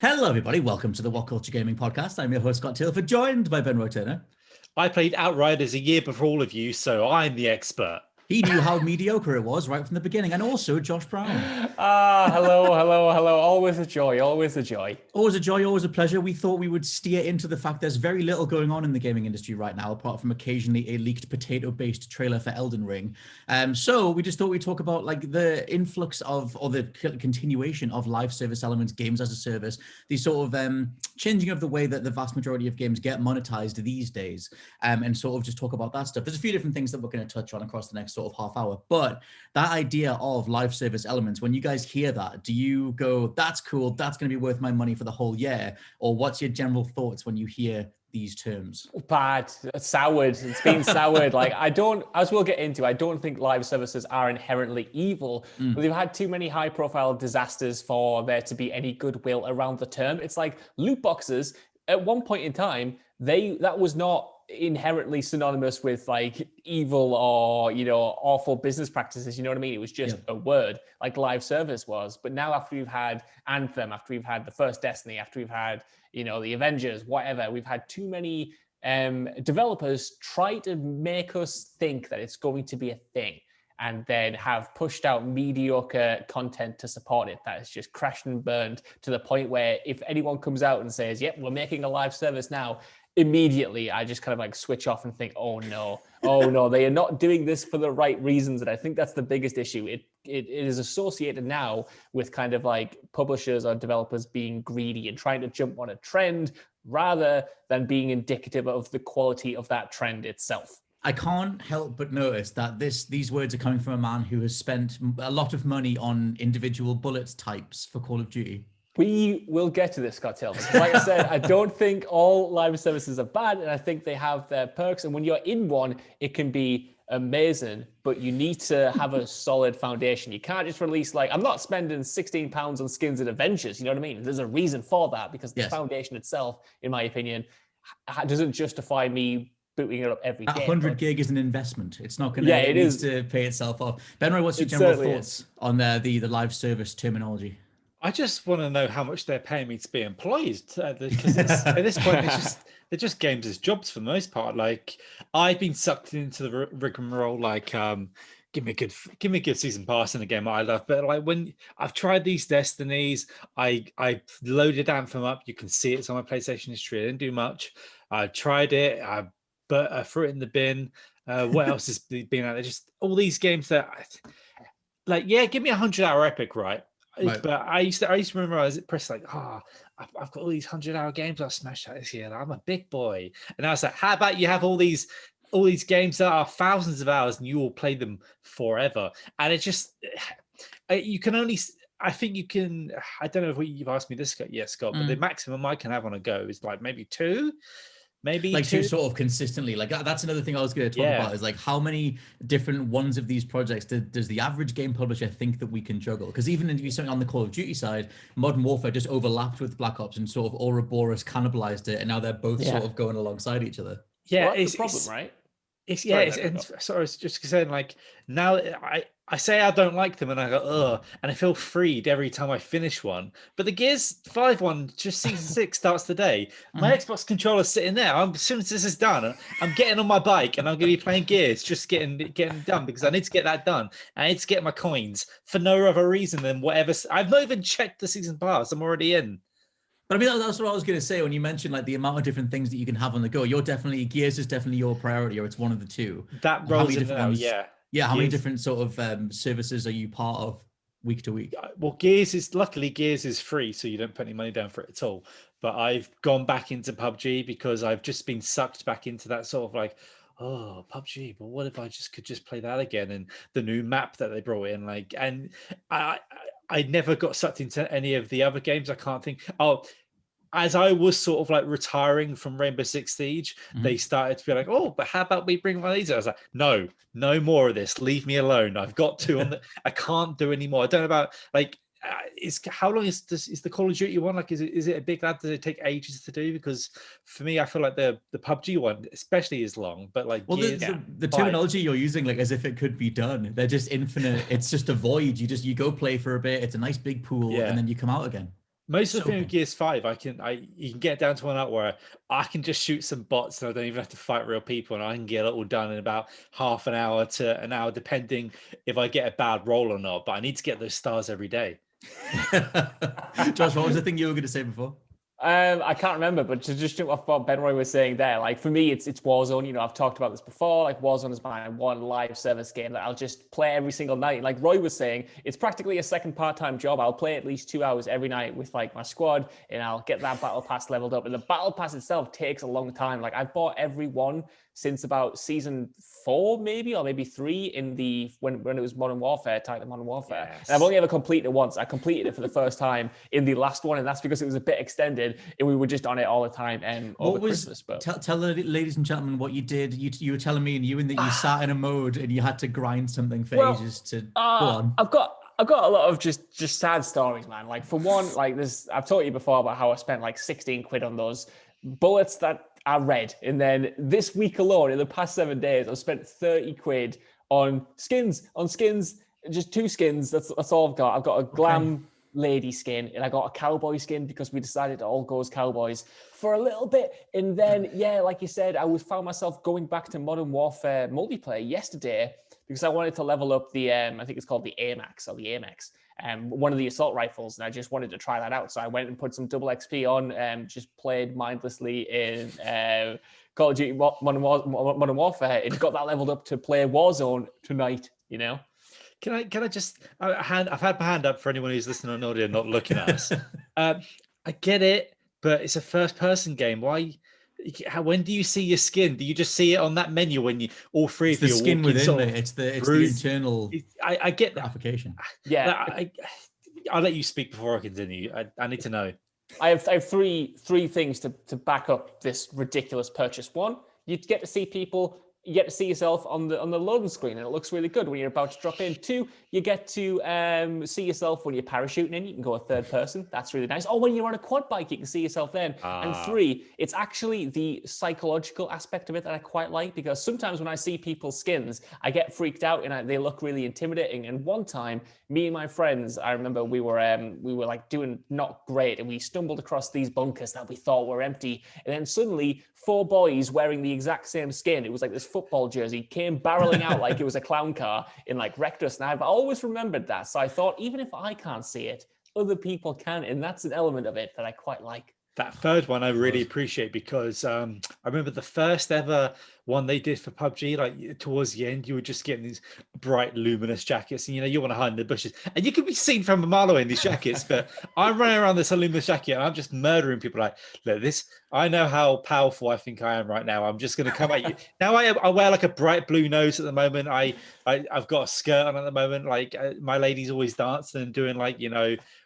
Hello, everybody. Welcome to the WhatCulture Gaming Podcast. I'm your host, Scott Tilford, joined by Ben Roy Turner. I played Outriders a year before all of you, so I'm the expert. He knew how mediocre it was right from the beginning. And also Josh Brown. Hello. Always a joy, always a joy. Always a joy, always a pleasure. We thought we would steer into the fact there's very little going on in the gaming industry right now, apart from occasionally a leaked potato-based trailer for Elden Ring. So we just thought we'd talk about like the influx of, or the continuation of live service elements, games as a service, the sort of changing of the way that the vast majority of games get monetized these days, and sort of just talk about that stuff. There's a few different things that we're going to touch on across the next sort of half hour, but that idea of live service elements, when you guys hear that, do you go, that's cool, that's going to be worth my money for the whole year? Or what's your general thoughts when you hear these terms? Bad, soured. It's been soured. Like, I don't, as we'll get into, I don't think live services are inherently evil, but they've had too many high profile disasters for there to be any goodwill around the term. It's like loot boxes at one point in time, that was not inherently synonymous with like evil or, you know, awful business practices. You know what I mean? It was just a word, like live service was. But now, after we've had Anthem, after we've had the first Destiny, after we've had, you know, the Avengers, whatever, we've had too many developers try to make us think that it's going to be a thing, and then have pushed out mediocre content to support it that has just crashed and burned to the point where if anyone comes out and says, yep, we're making a live service now, immediately I just kind of like switch off and think, oh no, they are not doing this for the right reasons. And I think that's the biggest issue. It is associated now with kind of like publishers or developers being greedy and trying to jump on a trend rather than being indicative of the quality of that trend itself. I can't help but notice that these words are coming from a man who has spent a lot of money on individual bullet types for Call of Duty. We will get to this, Scott Tilton. Like I said, I don't think all live services are bad, and I think they have their perks. And when you're in one, it can be amazing, but you need to have a solid foundation. You can't just release, like, I'm not spending £16 on skins in Avengers, you know what I mean? There's a reason for that, because the foundation itself, in my opinion, doesn't justify me booting it up every day. 100 gig is an investment. It's not going to, it needs to pay itself off. Ben Roy, what's your general thoughts on the live service terminology? I just want to know how much they're paying me to be employed, because at this point, they're just games as jobs for the most part. Like, I've been sucked into the rigmarole, like, give me a good season pass in a game I love. But like, when I've tried these Destinies, I loaded Anthem up. You can see it's on my PlayStation history. I didn't do much. I tried it, but I threw it in the bin. What else has been out there? Just all these games that, give me a 100-hour epic, right? Right. But I used to remember I was pressed like, I've got all these 100-hour games I've smashed out this year. I'm a big boy. And I was like, how about you have all these games that are thousands of hours and you will play them forever? And it just, you can only, I think you can, I don't know if you've asked me this yet, Scott, but the maximum I can have on a go is like maybe two. Maybe like two sort of consistently. Like that's another thing I was going to talk about, is like how many different ones of these projects does the average game publisher think that we can juggle? Because even if you something on the Call of Duty side, Modern Warfare just overlapped with Black Ops and sort of Ouroboros cannibalized it, and now they're both sort of going alongside each other. Yeah, well, it's the problem, right? So I was just saying, like, now I say I don't like them and I go, ugh, and I feel freed every time I finish one. But the Gears 5 one, just season 6 starts today. My Xbox controller's sitting there. As soon as this is done, I'm getting on my bike and I'm going to be playing Gears, just getting done, because I need to get that done. I need to get my coins for no other reason than whatever. I've not even checked the season pass. I'm already in. But I mean, that's what I was going to say when you mentioned like the amount of different things that you can have on the go. Gears is definitely your priority, or it's one of the two. That rolls in now, how many different sort of services are you part of week to week? Well, Gears is free, so you don't put any money down for it at all. But I've gone back into PUBG because I've just been sucked back into that sort of like, oh, PUBG, but what if I could play that again? And the new map that they brought in, like, and I never got sucked into any of the other games. I can't think. Oh, as I was sort of like retiring from Rainbow Six Siege, they started to be like, oh, but how about we bring one of these? I was like, no more of this. Leave me alone. I've got two on I can't do anymore. I don't know about like, how long is the Call of Duty one? Like, is it a big lad? Does it take ages to do? Because for me, I feel like the PUBG one especially is long, but like, well, the terminology you're using, like as if it could be done. They're just infinite. It's just a void. You go play for a bit. It's a nice big pool, and then you come out again. Most of the thing So with Gears 5, you can get down to one out where I can just shoot some bots and I don't even have to fight real people, and I can get it all done in about half an hour to an hour, depending if I get a bad roll or not. But I need to get those stars every day. Josh, what was the thing you were going to say before? I can't remember, but to just jump off what Benroy was saying there, like for me, it's Warzone. You know, I've talked about this before. Like Warzone is my one live service game that I'll just play every single night. Like Roy was saying, it's practically a second part-time job. I'll play at least 2 hours every night with like my squad, and I'll get that battle pass leveled up. And the battle pass itself takes a long time. Like I've bought every one since about season 4, maybe, or maybe 3 in the when it was Modern Warfare, Titan Modern Warfare. Yes. And I've only ever completed it once. I completed it for the first time in the last one, and that's because it was a bit extended, and we were just on it all the time over Christmas. But tell the ladies and gentlemen what you did. You were telling me and you, and that you sat in a mode and you had to grind something for ages to go on. I've got a lot of just sad stories, man. Like for one, like I've told you before about how I spent like 16 quid on those bullets that are red. And then this week alone, in the past 7 days, I've spent 30 quid on skins, just 2 skins. That's all I've got. I've got a glam lady skin and I got a cowboy skin because we decided to all go as cowboys for a little bit. And then, yeah, like you said, I found myself going back to Modern Warfare multiplayer yesterday because I wanted to level up the, I think it's called the AMAX or the AMX. One of the assault rifles, and I just wanted to try that out. So I went and put some double XP on, just played mindlessly in Call of Duty Modern Warfare, and got that leveled up to play Warzone tonight, you know? Can I just, I've had my hand up for anyone who's listening on audio not looking at us. I get it, but it's a first person game. Why? When do you see your skin? Do you just see it on that menu when you all three of you are skin walking within it? It's the internal. I get that. Gratification. Yeah, I'll let you speak before I continue. I need to know. I have three things to back up this ridiculous purchase. One, you get to see people. You get to see yourself on the loading screen, and it looks really good when you're about to drop in. 2, you get to see yourself when you're parachuting in. You can go a third person. That's really nice. Oh, when you're on a quad bike, you can see yourself then. And 3, it's actually the psychological aspect of it that I quite like, because sometimes when I see people's skins, I get freaked out and they look really intimidating. And one time, me and my friends, I remember we were like doing not great, and we stumbled across these bunkers that we thought were empty, and then suddenly 4 boys wearing the exact same skin, it was like this football jersey, came barreling out like it was a clown car and like wrecked us. And I've always remembered that. So I thought, even if I can't see it, other people can. And that's an element of it that I quite like. That third one I really appreciate, because I remember the first ever one they did for PUBG, like towards the end, you were just getting these bright luminous jackets, and you want to hide in the bushes, and you can be seen from a mile away in these jackets. But I'm running around this luminous jacket and I'm just murdering people. Like, look, this, I know how powerful I think I am right now. I'm just going to come at you. Now I wear like a bright blue nose at the moment. I've got a skirt on at the moment. Like my lady's always dancing and doing like,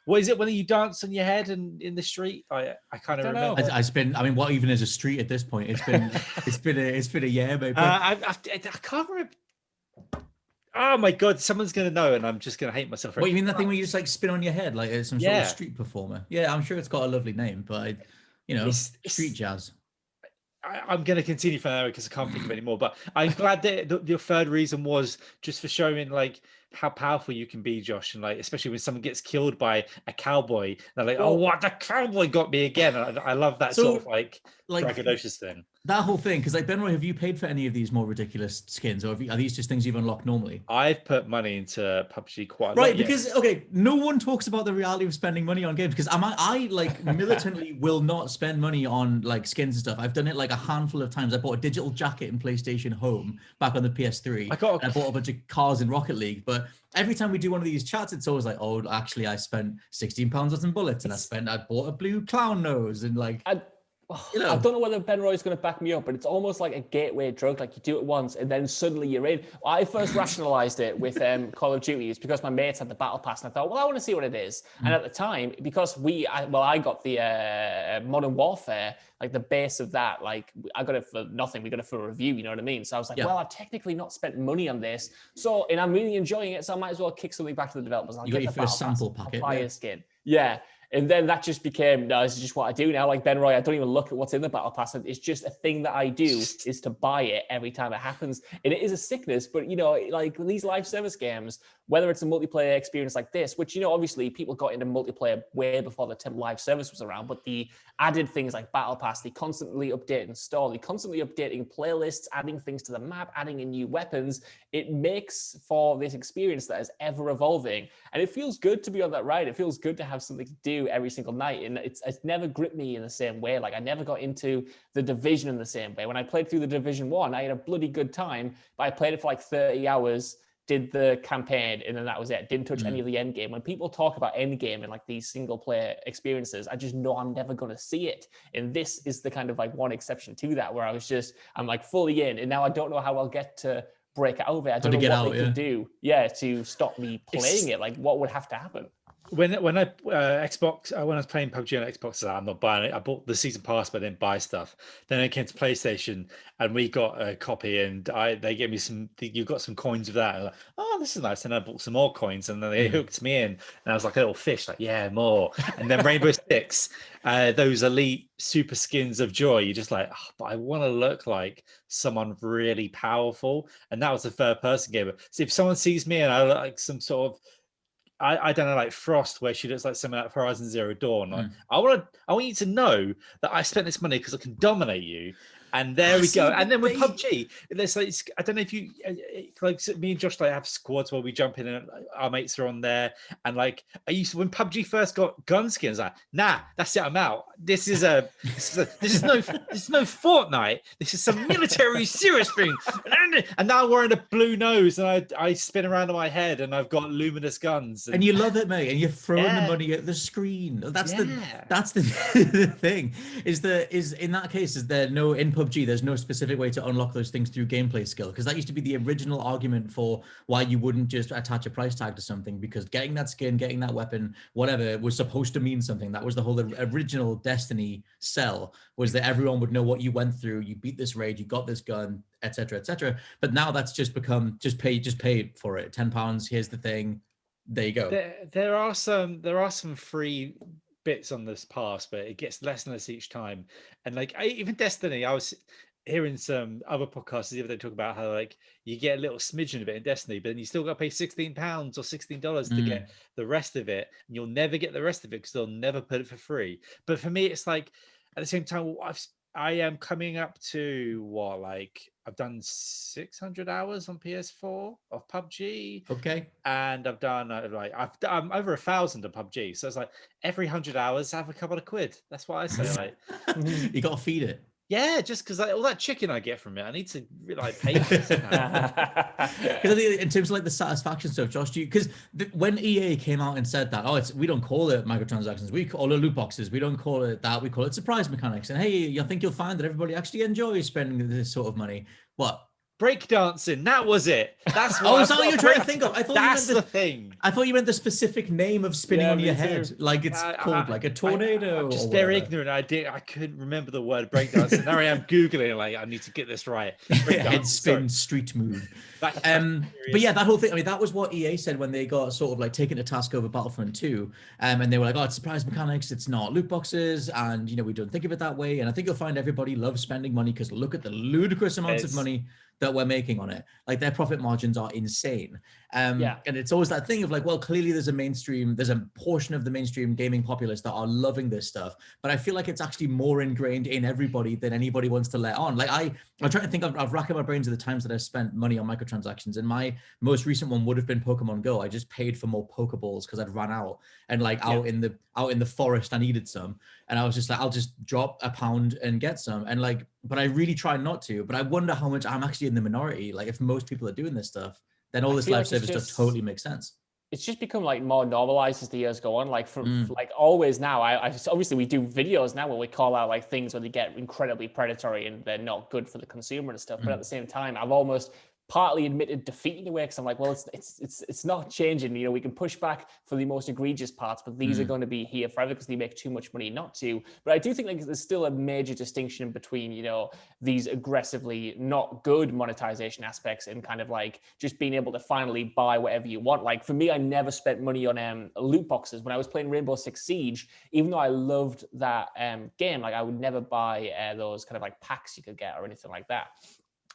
what is it when you dance on your head and in the street? I kind of remember. It's been, I mean, what even is a street at this point? It's been a year, maybe. I can't remember. Oh my god, someone's gonna know, and I'm just gonna hate myself. What, you mean that thing where you just like spin on your head like some sort of street performer? Yeah, I'm sure it's got a lovely name, but street jazz. I'm going to continue for now because I can't think of any more. But I'm glad that your third reason was just for showing like how powerful you can be, Josh, and like especially when someone gets killed by a cowboy, they're like, "Oh, what? The cowboy got me again!" I love that sort of like braggadocious thing. That whole thing, because like Benroy, have you paid for any of these more ridiculous skins, or are these just things you've unlocked normally? I've put money into PUBG quite a lot. Right, because no one talks about the reality of spending money on games, because I like militantly will not spend money on like skins and stuff. I've done it like a handful of times. I bought a digital jacket in PlayStation Home back on the PS3. I bought a bunch of cars in Rocket League, but every time we do one of these chats, it's always like, oh, actually, I spent £16 on some bullets, and I bought a blue clown nose, and like. I don't know whether Benroy is going to back me up, but it's almost like a gateway drug. Like you do it once and then suddenly you're in. I first rationalized it with Call of Duty. It's because my mates had the battle pass, and I thought, well, I want to see what it is. And at the time, because I got the Modern Warfare, like the base of that, like I got it for nothing. We got it for a review, you know what I mean? So I was like, well, I've technically not spent money on this. So, and I'm really enjoying it. So I might as well kick something back to the developers. You got your first sample packet. Fire skin. Yeah. And then that just became, no, this is just what I do now. Like Ben Roy, I don't even look at what's in the battle pass. It's just a thing that I do, is to buy it every time it happens. And it is a sickness, but like these live service games, whether it's a multiplayer experience like this, which, obviously people got into multiplayer way before the term live service was around, but the added things like battle pass, they constantly update and store, they constantly updating playlists, adding things to the map, adding in new weapons. It makes for this experience that is ever evolving. And it feels good to be on that ride. It feels good to have something to do every single night. And it's never gripped me in the same way. Like I never got into the Division in the same way. When I played through the Division 1, I had a bloody good time, but I played it for like 30 hours, did the campaign, and then that was it. Didn't touch any of the end game. When people talk about end game and like these single player experiences, I just know I'm never going to see it. And this is the kind of like one exception to that, where I'm like fully in, and now I don't know how I'll get to break out of it. I don't know what they could do, to stop me playing it. Like what would have to happen? When I Xbox, when I was playing PUBG on Xbox, I'm not buying it. I bought the season pass, but I didn't buy stuff. Then I came to PlayStation, and we got a copy, and they gave me some. You got some coins of that. And like, oh, this is nice. And I bought some more coins, and then they hooked me in, and I was like a little fish, like more. And then Rainbow Six, those elite super skins of joy. You're just like, oh, but I want to look like someone really powerful, and that was a third person game. So if someone sees me and I look like some sort of I don't know, like Frost, where she looks like something like Horizon Zero Dawn. Like, I want you to know that I spent this money because I can dominate you. And there we go. And then with PUBG, there's like, I don't know if you like me and Josh like have squads where we jump in and our mates are on there. And like I used to, when PUBG first got gun skins, like, nah, that's it, I'm out. This is no Fortnite. This is some military serious thing. And now I'm wearing a blue nose and I spin around on my head and I've got luminous guns. And you love it, mate. And you're throwing the money at the screen. That's the thing. Is in that case, is there no in PUBG, there's no specific way to unlock those things through gameplay skill, because that used to be the original argument for why you wouldn't just attach a price tag to something, because getting that skin, getting that weapon, whatever, was supposed to mean something. That was the whole original Destiny sell, was that everyone would know what you went through. You beat this raid, you got this gun, etc., etc. But now that's just become just pay for it. £10. Here's the thing. There you go. There are some free bits on this pass, but it gets less and less each time. And like even Destiny, I was hearing some other podcasts the other day talk about how like you get a little smidgen of it in Destiny, but then you still got to pay £16 or $16 to get the rest of it, and you'll never get the rest of it because they'll never put it for free. But for me, it's like at the same time, I am coming up to I've done 600 hours on PS4 of PUBG. Okay. And I've done I'm over 1,000 of PUBG. So it's like every 100 hours, have a couple of quid. That's what I say. Like, you got to feed it. Yeah, just because all that chicken I get from it, I need to like pay for it somehow. Because in terms of like the satisfaction stuff, Josh, because when EA came out and said that, we don't call it microtransactions, we call it loot boxes, we don't call it that, we call it surprise mechanics, and hey, I think you'll find that everybody actually enjoys spending this sort of money. What? Breakdancing, that was it. That's what is that what you're trying to think of? I thought that's the thing. I thought you meant the specific name of spinning on your head, like it's called like a tornado. I'm just very ignorant. I couldn't remember the word breakdancing. Now I am googling. Like I need to get this right. Head spin, street move. But yeah, that whole thing. I mean, that was what EA said when they got sort of like taken to task over Battlefront 2, and they were like, "Oh, it's surprise mechanics. It's not loot boxes, and we don't think of it that way." And I think you'll find everybody loves spending money because look at the ludicrous amounts of money that we're making on it. Like their profit margins are insane. And it's always that thing of like, well, clearly there's a portion of the mainstream gaming populace that are loving this stuff, but I feel like it's actually more ingrained in everybody than anybody wants to let on. Like I'm trying to think, I've racked my brains of the times that I've spent money on microtransactions, and my most recent one would have been Pokemon Go. I just paid for more Pokeballs because I'd run out, and like out in the forest I needed some, and I was just like, I'll just drop £1 and get some, and like, but I really try not to. But I wonder how much I'm actually in the minority. Like if most people are doing this stuff, then all this live service stuff totally makes sense. It's just become like more normalized as the years go on. Like from like always now, I obviously we do videos now where we call out like things where they get incredibly predatory and they're not good for the consumer and stuff. But at the same time, I've almost partly admitted defeat in a way, because I'm like, well, it's not changing. You know, we can push back for the most egregious parts, but these are going to be here forever because they make too much money not to. But I do think like there's still a major distinction between, you know, these aggressively not good monetization aspects and kind of like just being able to finally buy whatever you want. Like for me, I never spent money on loot boxes when I was playing Rainbow Six Siege. Even though I loved that game, like I would never buy those kind of like packs you could get or anything like that,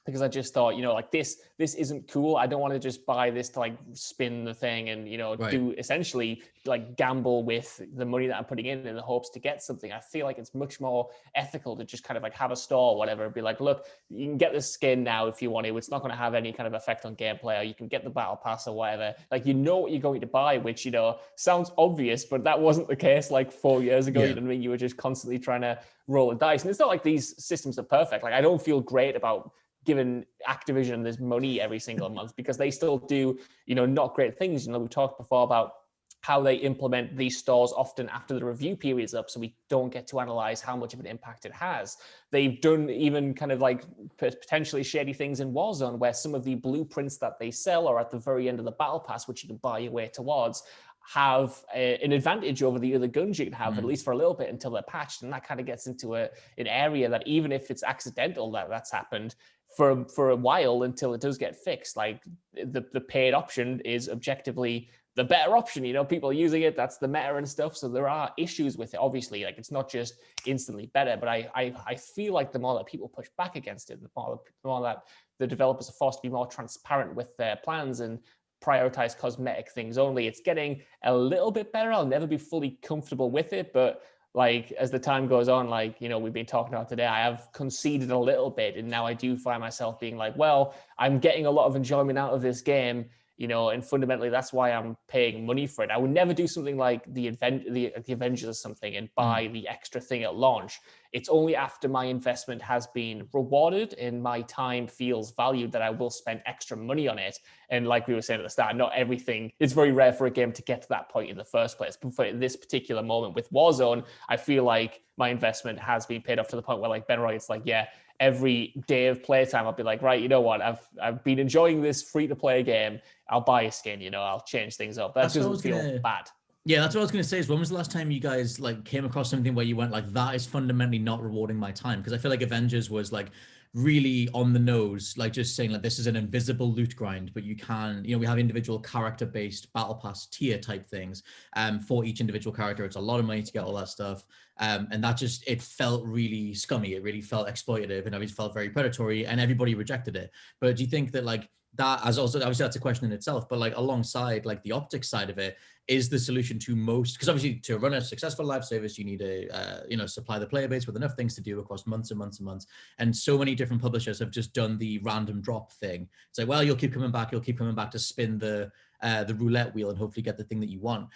because I just thought, you know, like this isn't cool. I don't want to just buy this to like spin the thing and, you know, do essentially like gamble with the money that I'm putting in the hopes to get something. I feel like it's much more ethical to just kind of like have a store or whatever and be like, look, you can get this skin now if you want to. It's not going to have any kind of effect on gameplay, or you can get the battle pass or whatever. Like, you know what you're going to buy, which, you know, sounds obvious, but that wasn't the case like 4 years ago. You know what I mean? You were just constantly trying to roll the dice. And it's not like these systems are perfect. Like, I don't feel great about giving Activision this money every single month, because they still do, you know, not great things. You know, we talked before about how they implement these stores often after the review period's up, so we don't get to analyze how much of an impact it has. They've done even kind of like potentially shady things in Warzone, where some of the blueprints that they sell are at the very end of the battle pass, which you can buy your way towards, have an advantage over the other guns you can have, at least for a little bit until they're patched. And that kind of gets into an area that, even if it's accidental that's happened, for a while until it does get fixed, like the paid option is objectively the better option. You know, people are using it, that's the meta and stuff. So there are issues with it, obviously. Like, it's not just instantly better, but I feel like the more that people push back against it, the more that the developers are forced to be more transparent with their plans and prioritize cosmetic things only, it's getting a little bit better. I'll never be fully comfortable with it, but like, as the time goes on, like, you know, we've been talking about today, I have conceded a little bit. And now I do find myself being like, well, I'm getting a lot of enjoyment out of this game, you know, and fundamentally that's why I'm paying money for it. I would never do something like the Avengers or something and buy the extra thing at launch. It's only after my investment has been rewarded and my time feels valued that I will spend extra money on it. And like we were saying at the start, not everything, it's very rare for a game to get to that point in the first place. But for this particular moment with Warzone, I feel like my investment has been paid off to the point where, like Benroy, it's like, yeah, every day of playtime, I'll be like, right, you know what? I've been enjoying this free-to-play game. I'll buy a skin, you know, I'll change things up. That doesn't feel bad. Yeah, that's what I was going to say. Is when was the last time you guys like came across something where you went like, that is fundamentally not rewarding my time? Because I feel like Avengers was like really on the nose, like just saying like, this is an invisible loot grind, but you can, you know, we have individual character-based battle pass tier type things for each individual character. It's a lot of money to get all that stuff. And that just, it felt really scummy. It really felt exploitative, and it felt very predatory, and everybody rejected it. But do you think that like that, as also, obviously that's a question in itself, but like alongside like the optics side of it, is the solution to most, because obviously to run a successful live service, you need to, you know, supply the player base with enough things to do across months and months and months. And so many different publishers have just done the random drop thing. It's like, well, you'll keep coming back to spin the roulette wheel and hopefully get the thing that you want.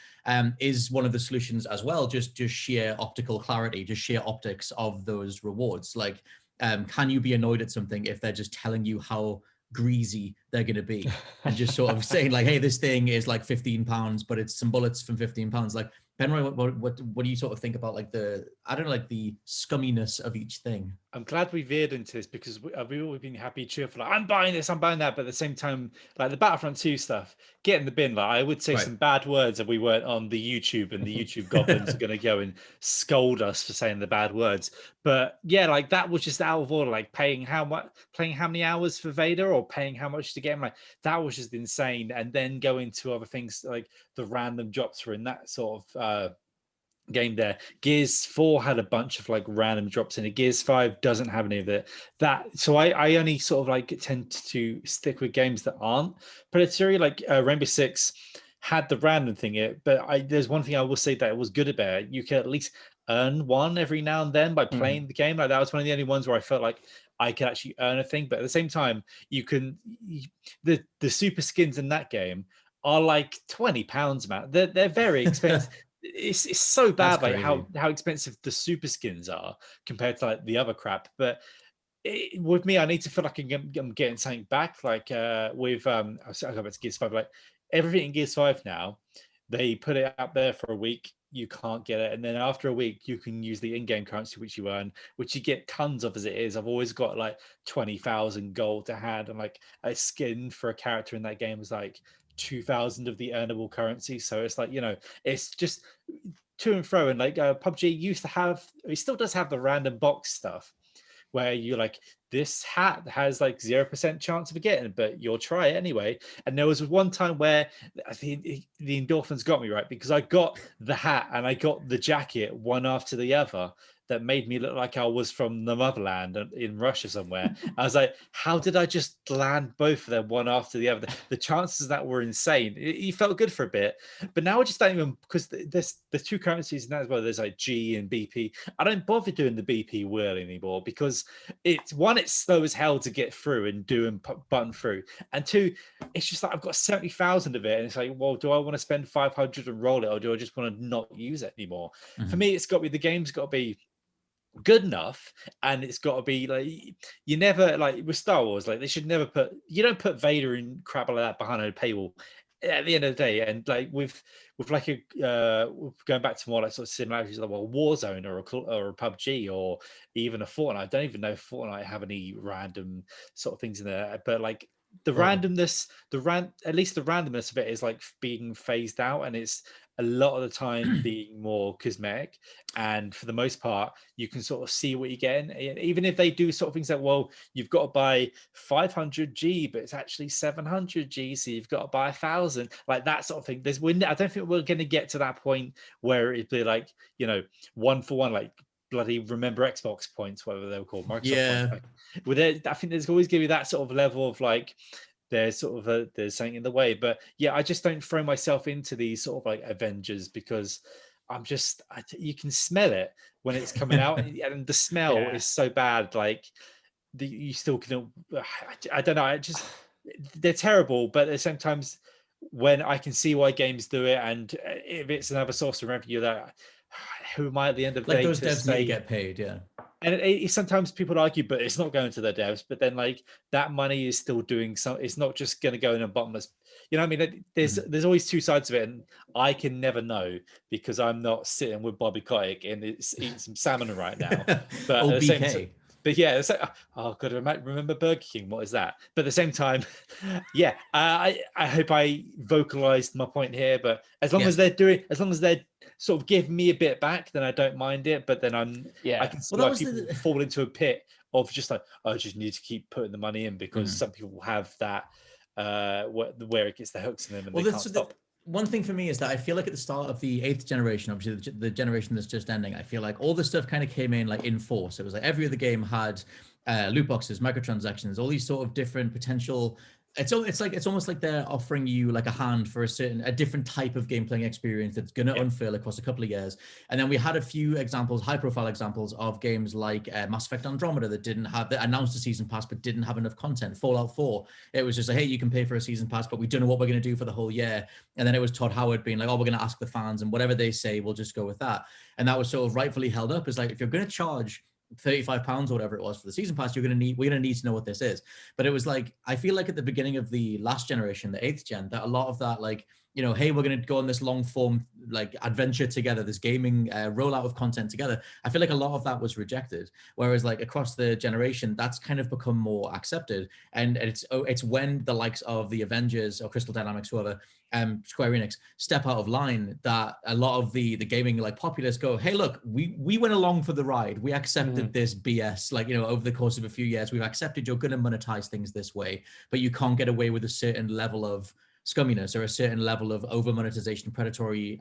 Is one of the solutions as well, just sheer optical clarity, just sheer optics of those rewards. Like, can you be annoyed at something if they're just telling you how greasy they're going to be, and just sort of saying like, hey, this thing is like £15, but it's some bullets from £15. Like, Benroy, what do you sort of think about like the, I don't know, like the scumminess of each thing? I'm glad we veered into this, because we've always been happy, cheerful, like, I'm buying this, I'm buying that. But at the same time, like the Battlefront 2 stuff, get in the bin. Like, I would say some bad words if we weren't on the YouTube, and the YouTube goblins are going to go and scold us for saying the bad words. But yeah, like that was just out of order. Like paying how many hours for Vader, or paying how much to get him. Like, that was just insane. And then going to other things like the random drops were in that sort of game there. Gears 4 had a bunch of like random drops in it. Gears 5 doesn't have any of it. So I only sort of like tend to stick with games that aren't predatory. Like Rainbow Six had the random thing, but there's one thing I will say that it was good about it. You could at least earn one every now and then by playing the game. Like, that was one of the only ones where I felt like I could actually earn a thing. But at the same time, the super skins in that game are like £20, man. They're very expensive. It's so bad, like how expensive the super skins are compared to like the other crap. But with me, I need to feel like I'm getting something back. Like with I'll go back to Gears 5. Like everything in Gears 5 now, they put it out there for a week, you can't get it, and then after a week you can use the in-game currency which you earn, which you get tons of as it is. I've always got like 20,000 gold to hand, and like a skin for a character in that game was like 2,000 of the earnable currency. So it's like, you know, it's just to and fro. And like PUBG used to have, it still does have the random box stuff where you like, this hat has like 0% chance of getting it, but you'll try it anyway. And there was one time where I think the endorphins got me, right, because I got the hat and I got the jacket one after the other. That made me look like I was from the motherland in Russia somewhere. I was like, how did I just land both of them one after the other? The chances of that were insane. It felt good for a bit, but now I just don't even, because there's two currencies now as well. There's like G and BP. I don't bother doing the BP wheel anymore because it's slow as hell to get through and do and button through, and two, it's just like I've got 70,000 of it, and it's like, well, do I want to spend 500 and roll it, or do I just want to not use it anymore? For me, it's got to be, the game's got to be good enough, and it's got to be like, you never, like with Star Wars, like they should never put, you don't put Vader and crap like that behind a paywall at the end of the day. And like with like a going back to more like sort of similarities, like well, Warzone or a PUBG or even a Fortnite. I don't even know if Fortnite have any random sort of things in there, but like the randomness, at least the randomness of it is like being phased out, and it's a lot of the time being more cosmetic, and for the most part you can sort of see what you're getting. Even if they do sort of things like, well, you've got to buy 500G but it's actually 700G, so you've got to buy 1,000, like that sort of thing. I don't think we're going to get to that point where it'd be like, you know, one for one, like bloody remember Xbox points, whatever they were called, Microsoft points. Like, with it, I think there's always going to be that sort of level of like, there's sort of there's something in the way. But yeah, I just don't throw myself into these sort of like Avengers, because I'm just, you can smell it when it's coming out, and the smell is so bad. Like you still can, I don't know, they're terrible, but at the same time, when I can see why games do it, and if it's another source of revenue, that who am I at the end of the day those to devs say, need to get paid? And sometimes people argue, but it's not going to their devs. But then, like, that money is still doing some. It's not just going to go in a bottomless. You know what I mean? There's always two sides of it, and I can never know because I'm not sitting with Bobby Kotick and eating some salmon right now. But at the same time, but yeah, it's like, oh god, remember Burger King? What is that? But at the same time, yeah, I hope I vocalized my point here. But as long as they're sort of give me a bit back, then I don't mind it. But then I can see why people fall into a pit of just like, I just need to keep putting the money in, because some people have that where it gets the hooks in them and they can't stop. One thing for me is that I feel like at the start of the 8th generation, obviously the generation that's just ending, I feel like all this stuff kind of came in like in force. It was like every other game had loot boxes, microtransactions, all these sort of different potential. It's almost like they're offering you like a hand for a different type of game playing experience that's going to unfurl across a couple of years. And then we had a few examples, high profile examples of games like Mass Effect Andromeda that announced a season pass but didn't have enough content. Fallout 4, it was just like, hey, you can pay for a season pass, but we don't know what we're going to do for the whole year. And then it was Todd Howard being like, oh, we're going to ask the fans, and whatever they say, we'll just go with that. And that was sort of rightfully held up as like, if you're going to charge £35 or whatever it was for the season pass, we're gonna need to know what this is. But it was like, I feel like at the beginning of the last generation, the 8th gen, that a lot of that, like, you know, hey, we're going to go on this long form like adventure together, this gaming rollout of content together. I feel like a lot of that was rejected. Whereas like across the generation, that's kind of become more accepted. And it's when the likes of the Avengers or Crystal Dynamics, whoever, Square Enix, step out of line, that a lot of the gaming like populace go, hey, look, we went along for the ride. We accepted this BS, like, you know, over the course of a few years, we've accepted you're going to monetize things this way, but you can't get away with a certain level of scumminess or a certain level of over monetization, predatory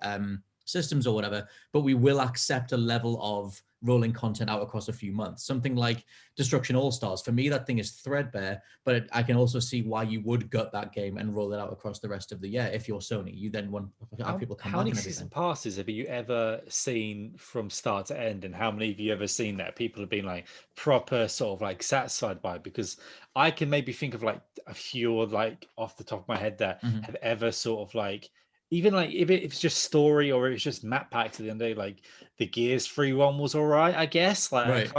systems or whatever, but we will accept a level of rolling content out across a few months. Something like Destruction All-Stars, for me, that thing is threadbare, but I can also see why you would gut that game and roll it out across the rest of the year. If you're Sony, you then want to have people come back. How many season passes have you ever seen from start to end, and how many have you ever seen that people have been like proper sort of like satisfied by? Because I can maybe think of like a few like off the top of my head that have ever sort of like, even like if it's just story or it's just map packs at the end of the day, like the Gears 3 one was all right, I guess. Like,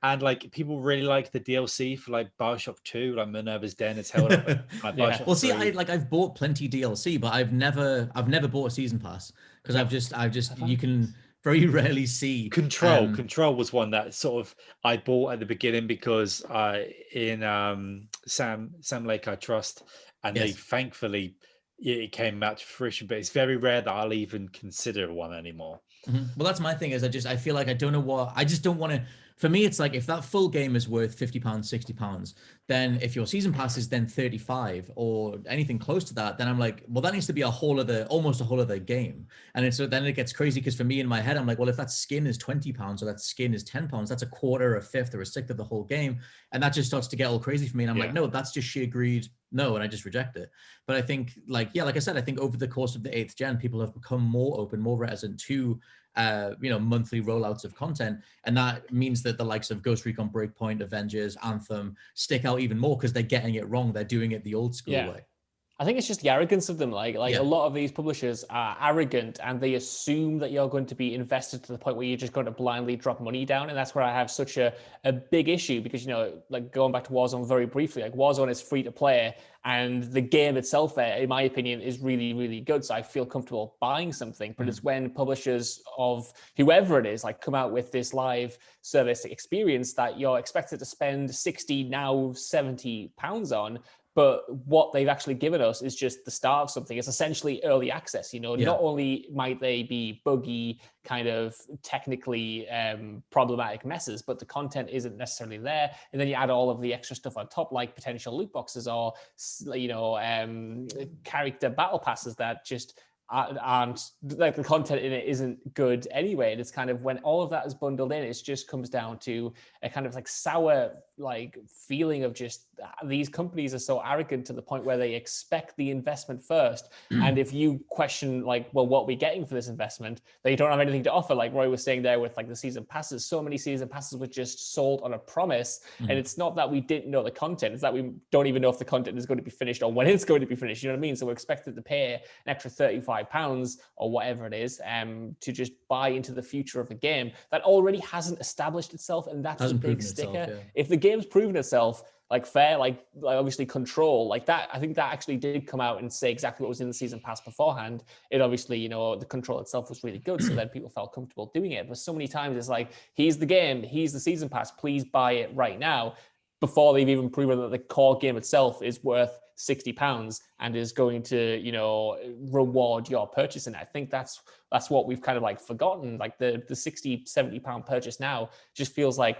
And like people really like the DLC for like Bioshock 2, like Minerva's Den is held up. Like Yeah. Bioshock Well, see, 3. I've bought plenty DLC, but I've never bought a season pass because I've just you can very rarely see Control was one that sort of I bought at the beginning because in Sam Lake I trust, and they Yes. thankfully it came out to fruition. But it's very rare that I'll even consider one anymore. Well, that's my thing is I feel like I don't know what I just don't want to. For me, it's like if that full game is worth £50, £60, then if your season pass is then 35 or anything close to that, then I'm like, well, that needs to be almost a whole other game. And so then it gets crazy because for me in my head, I'm like, well, if that skin is £20 or that skin is £10, that's a quarter, a fifth, or a sixth of the whole game, and that just starts to get all crazy for me. And I'm like, no, that's just sheer greed. No, and I just reject it. But I think, like I said, I think over the course of the 8th gen, people have become more open, more reticent to monthly rollouts of content, and that means that the likes of Ghost Recon Breakpoint, Avengers, Anthem stick out even more because they're getting it wrong. They're doing it the old school way. I think it's just the arrogance of them. Like Yeah. a lot of these publishers are arrogant and they assume that you're going to be invested to the point where you're just going to blindly drop money down. And that's where I have such a big issue because, like going back to Warzone very briefly, like Warzone is free to play and the game itself there, in my opinion, is really, really good. So I feel comfortable buying something, but it's when publishers of whoever it is, like come out with this live service experience that you're expected to spend 60, now £70 on. But what they've actually given us is just the start of something. It's essentially early access. Not only might they be buggy, kind of technically problematic messes, but the content isn't necessarily there. And then you add all of the extra stuff on top, like potential loot boxes or, character battle passes that just aren't, like, the content in it isn't good anyway. And it's kind of when all of that is bundled in, it just comes down to a kind of like sour like feeling of just these companies are so arrogant to the point where they expect the investment first. And if you question like, well, what are we getting for this investment? They don't have anything to offer. Like Roy was saying there with like the season passes, so many season passes were just sold on a promise. And it's not that we didn't know the content, it's that we don't even know if the content is going to be finished or when it's going to be finished. You know what I mean? So we're expected to pay an extra £35 or whatever it is to just buy into the future of the game that already hasn't established itself. And that's the big sticker. If the game's proven itself, like fair, like obviously Control, like that, I think that actually did come out and say exactly what was in the season pass beforehand. It obviously, the Control itself was really good, so then people felt comfortable doing it. But so many times it's like, here's the game, here's the season pass, please buy it right now, before they've even proven that the core game itself is worth £60 and is going to, reward your purchase. And I think that's what we've kind of like forgotten. Like the £60-70 purchase now just feels like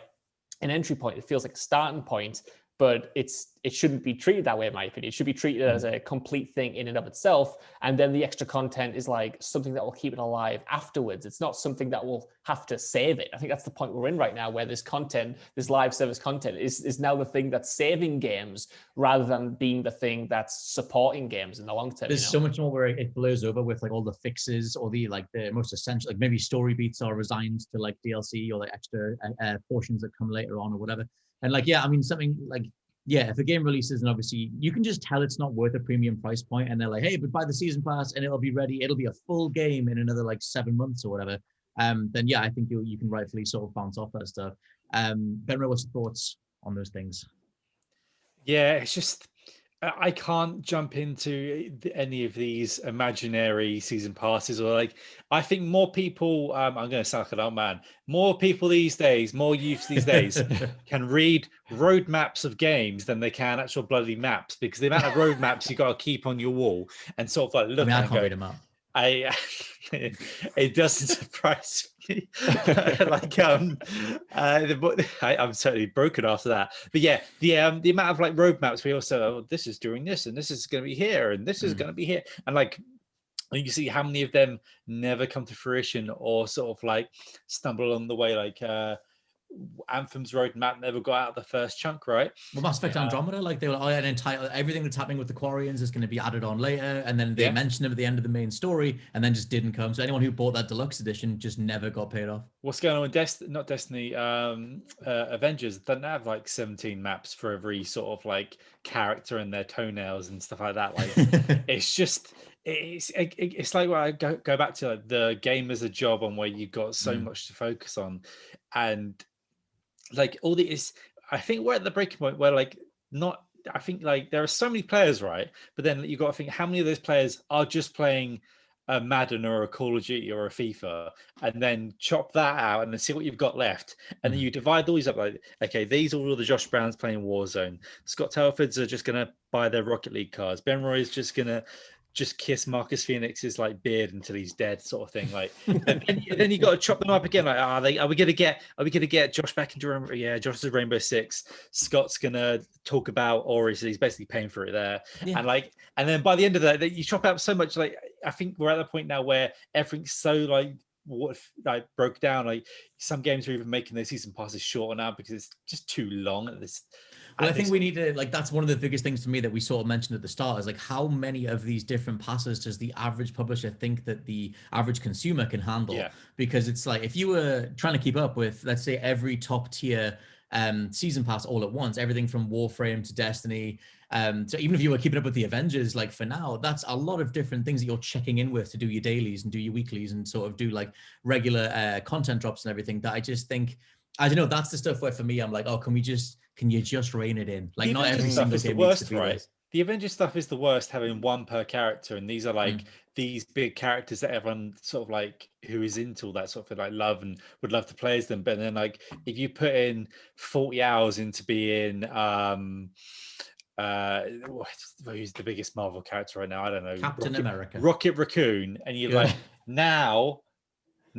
an entry point. It feels like a starting point, but it shouldn't be treated that way, in my opinion. It should be treated as a complete thing in and of itself. And then the extra content is like something that will keep it alive afterwards. It's not something that will have to save it. I think that's the point we're in right now, where this content, this live service content is now the thing that's saving games rather than being the thing that's supporting games in the long term. There's so much more where it blurs over with like all the fixes or the most essential, like maybe story beats are resigned to like DLC or like extra portions that come later on or whatever. And like, something like, if a game releases and obviously you can just tell it's not worth a premium price point and they're like, hey, but buy the season pass and it'll be ready. It'll be a full game in another like 7 months or whatever. Then I think you can rightfully sort of bounce off that stuff. Ben, what's your thoughts on those things? Yeah, it's just, I can't jump into any of these imaginary season passes or like, I think more people, I'm going to sound like an old man, more people these days, more youth these days can read roadmaps of games than they can actual bloody maps, because the amount of roadmaps you got to keep on your wall and sort of like look I and can't read them out. It doesn't surprise me. I'm certainly broken after that. But yeah, the amount of like roadmaps we also, this is doing this and this is going to be here and this is going to be here, and like you see how many of them never come to fruition or sort of like stumble along the way. Like Anthem's roadmap never got out of the first chunk, right? Well, Mass Effect Andromeda, like they were an entire everything that's happening with the Quarians is going to be added on later, and then they mentioned them at the end of the main story, and then just didn't come. So anyone who bought that deluxe edition just never got paid off. What's going on with Destiny? Avengers doesn't have like 17 maps for every sort of like character and their toenails and stuff like that. Like it's just. It's like when I go back to like the game as a job on where you've got so much to focus on, and like all these. I think we're at the breaking point where like not. I think like there are so many players, right? But then you got to think how many of those players are just playing a Madden or a Call of Duty or a FIFA, and then chop that out and then see what you've got left, and then you divide all these up. Like, okay, these are all the Josh Browns playing Warzone. Scott Telfords are just gonna buy their Rocket League cards. Ben Roy is just gonna just kiss Marcus Phoenix's like beard until he's dead, sort of thing. Like, and then you got to chop them up again. Like, are we gonna get Josh back into Rainbow? Yeah, Josh is Rainbow Six. Scott's gonna talk about Ori, so he's basically paying for it there. Yeah. And then by the end of that, you chop out so much. Like, I think we're at the point now where everything's so like broke down. Like some games are even making their season passes shorter now because it's just too long at this. Well, I think we need to, like, that's one of the biggest things to me that we sort of mentioned at the start is like, how many of these different passes does the average publisher think that the average consumer can handle? Yeah. Because it's like, if you were trying to keep up with, let's say, every top tier season pass all at once, everything from Warframe to Destiny, so even if you were keeping up with the Avengers, like for now, that's a lot of different things that you're checking in with to do your dailies and do your weeklies and sort of do like regular content drops and everything that I just think, I don't know, that's the stuff where for me, I'm like, oh, can you just rein it in? Like, not every single game needs to be right. The Avengers stuff is the worst, having one per character, and these are like these big characters that everyone sort of like who is into all that sort of thing, like love and would love to play as them. But then like if you put in 40 hours into being who's the biggest Marvel character right now? I don't know. Captain America. Rocket Raccoon, and you're like, now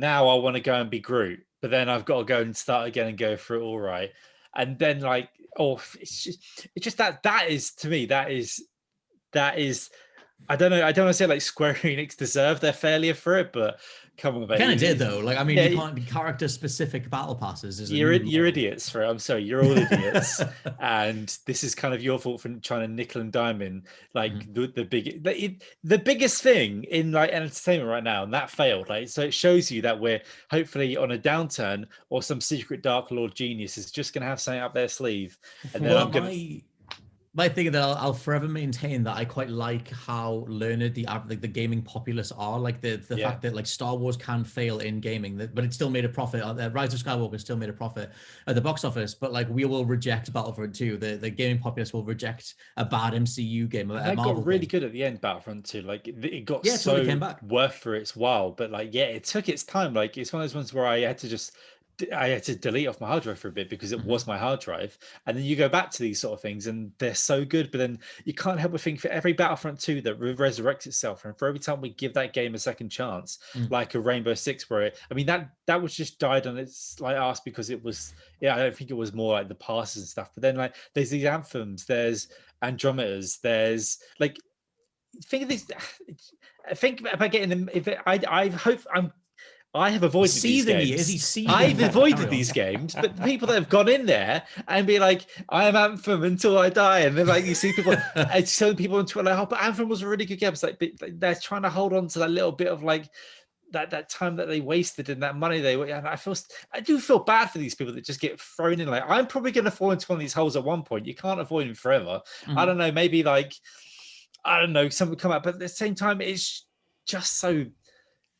I want to go and be Groot, but then I've got to go and start again and go through it all right. And then like, it's just that is to me, that is I don't know. I don't want to say like Square Enix deserved their failure for it, but come on, baby. Kind of did though. Like, I mean, you can't be character-specific battle passes. You're idiots for it. I'm sorry, you're all idiots, and this is kind of your fault for trying to nickel and dime in like the biggest thing in like entertainment right now, and that failed. Like, so it shows you that we're hopefully on a downturn, or some secret Dark Lord genius is just going to have something up their sleeve, and then My thing that I'll forever maintain that I quite like how learned the gaming populace are. Like the fact that like Star Wars can fail in gaming, but it still made a profit. Rise of Skywalker still made a profit at the box office. But like we will reject Battlefront 2. The gaming populace will reject a bad MCU game. It got really good at the end, Battlefront 2. Like it got totally worth for its while. But like it took its time. Like it's one of those ones where I had to delete off my hard drive for a bit because it was my hard drive. And then you go back to these sort of things and they're so good, but then you can't help but think for every Battlefront 2 that resurrects itself, and for every time we give that game a second chance, like a Rainbow Six, where that was just died on its like ass because it was, I don't think it was more like the passes and stuff. But then like there's these anthems, there's Andromedas, there's like, think of these, think about getting them. I have avoided these games. I've avoided these games, but the people that have gone in there and be like, I am Anthem until I die. And then like you see people, so people on Twitter like, oh, but Anthem was a really good game. It's like they're trying to hold on to that little bit of like that time that they wasted and that money and I do feel bad for these people that just get thrown in. Like, I'm probably going to fall into one of these holes at one point. You can't avoid them forever. I don't know, maybe like, I don't know, something come out, but at the same time, it's just so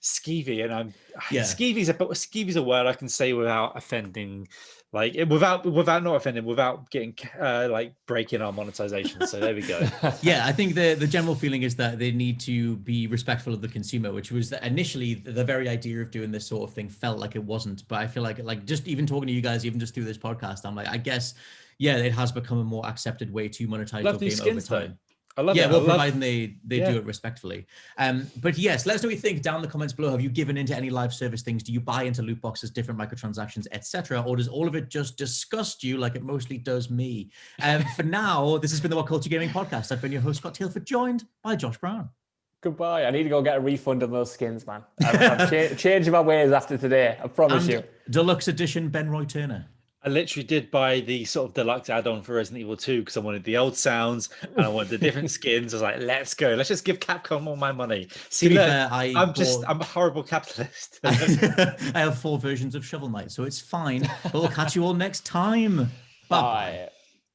skeevy, and skeevy's a word I can say without offending, like without not offending, without getting like breaking our monetization. So there we go. Yeah, I think the general feeling is that they need to be respectful of the consumer, which was initially the very idea of doing this sort of thing felt like it wasn't. But I feel like just even talking to you guys, even just through this podcast, I'm like, I guess it has become a more accepted way to monetize your game over time. I love it. Providing they do it respectfully. But yes, let us know what you think down in the comments below. Have you given into any live service things? Do you buy into loot boxes, different microtransactions, etc., or does all of it just disgust you like it mostly does me? For now, this has been the WhatCulture Gaming Podcast. I've been your host, Scott Tilford, joined by Josh Brown. Goodbye. I need to go get a refund on those skins, man. I'm changing my ways after today. I promise you. Deluxe edition Ben Roy Turner. I literally did buy the sort of deluxe add-on for Resident Evil 2 because I wanted the old sounds and I wanted the different skins. I was like, let's go. Let's just give Capcom all my money. See, look, fair, I'm a horrible capitalist. I have 4 versions of Shovel Knight, so it's fine. We'll catch you all next time. Bye.